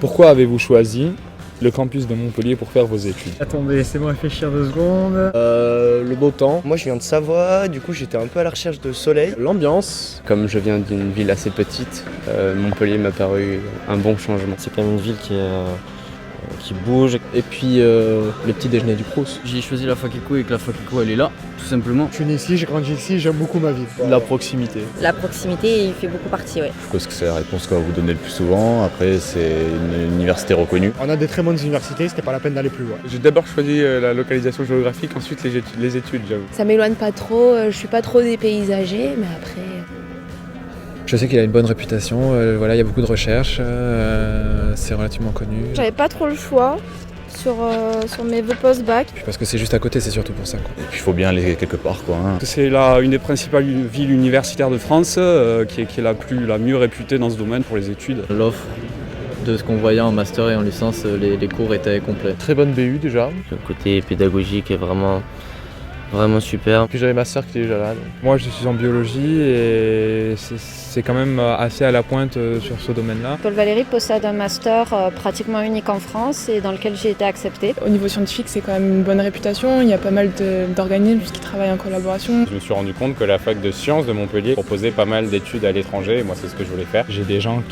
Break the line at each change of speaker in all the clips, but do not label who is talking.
Pourquoi avez-vous choisi le campus de Montpellier pour faire vos études?
Attendez, laissez-moi réfléchir 2 secondes.
Le beau temps. Moi je viens de Savoie, du coup j'étais un peu à la recherche de soleil.
L'ambiance, comme je viens d'une ville assez petite, Montpellier m'a paru un bon changement.
C'est quand même une ville qui bouge.
Et puis le petit déjeuner du Crous.
J'ai choisi la fac éco et que la fac éco elle est là, tout simplement.
Je suis né ici, j'ai grandi ici, j'aime beaucoup ma ville.
La proximité.
La proximité, il fait beaucoup partie, ouais.
Je pense que c'est la réponse qu'on va vous donner le plus souvent. Après, c'est une université reconnue.
On a des très bonnes universités, c'était pas la peine d'aller plus loin.
J'ai d'abord choisi la localisation géographique, ensuite les études, j'avoue.
Ça m'éloigne pas trop, je suis pas trop dépaysagée, mais après...
Je sais qu'il a une bonne réputation, voilà, il y a beaucoup de recherches, c'est relativement connu.
J'avais pas trop le choix sur mes vœux post-bac.
Puis parce que c'est juste à côté, c'est surtout pour ça, quoi.
Et puis il faut bien aller quelque part, quoi.
C'est une des principales villes universitaires de France, qui est la mieux réputée dans ce domaine pour les études.
L'offre de ce qu'on voyait en master et en licence, les cours étaient complets.
Très bonne BU déjà.
Le côté pédagogique est vraiment super.
Puis j'avais ma sœur qui est déjà là.
Moi je suis en biologie et c'est quand même assez à la pointe sur ce domaine-là.
Paul Valéry possède un master pratiquement unique en France et dans lequel j'ai été acceptée.
Au niveau scientifique, c'est quand même une bonne réputation, il y a pas mal d'organismes qui travaillent en collaboration.
Je me suis rendu compte que la fac de sciences de Montpellier proposait pas mal d'études à l'étranger et moi c'est ce que je voulais faire.
J'ai des gens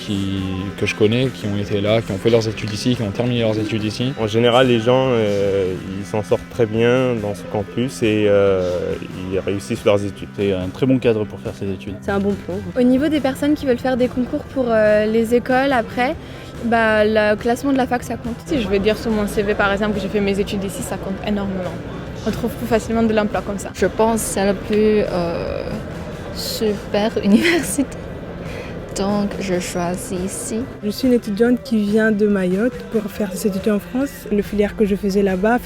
que je connais qui ont été là, qui ont fait leurs études ici, qui ont terminé leurs études ici.
En général les gens ils s'en sortent très bien dans ce campus et ils réussissent leurs études.
C'est un très bon cadre pour faire ses études.
C'est un bon plan.
Au niveau des personnes qui veulent faire des concours pour les écoles après, le classement de la fac ça compte.
Si je vais dire sur mon CV par exemple que j'ai fait mes études ici, ça compte énormément. On trouve plus facilement de l'emploi comme ça.
Je pense que c'est la plus super université. Donc je choisis ici.
Je suis une étudiante qui vient de Mayotte pour faire ses études en France. Le filière que je faisais là-bas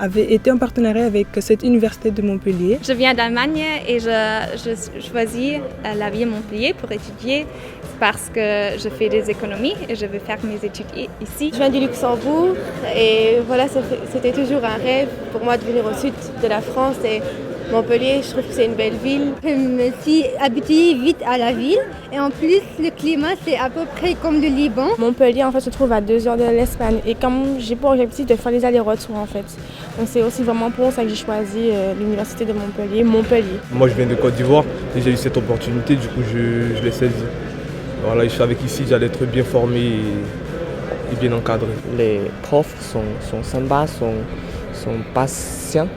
avait été en partenariat avec cette université de Montpellier.
Je viens d'Allemagne et je choisis la vie à Montpellier pour étudier parce que je fais des économies et je veux faire mes études ici. Je viens du Luxembourg et voilà, c'était toujours un rêve pour moi de venir au sud de la France et Montpellier, je trouve que c'est une belle ville.
Je me suis habituée vite à la ville et en plus le climat c'est à peu près comme le Liban.
Montpellier en fait se trouve à 2 heures de l'Espagne et comme j'ai pour objectif de faire les allers-retours en fait. Donc c'est aussi vraiment pour ça que j'ai choisi l'université de Montpellier.
Moi je viens de Côte d'Ivoire et j'ai eu cette opportunité, du coup je l'ai saisie. Voilà, je savais qu'ici j'allais être bien formé et bien encadré.
Les profs sont sympas, sont patients.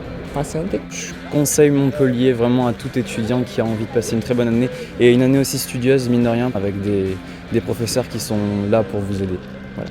Je conseille Montpellier vraiment à tout étudiant qui a envie de passer une très bonne année et une année aussi studieuse, mine de rien, avec des professeurs qui sont là pour vous aider. Voilà.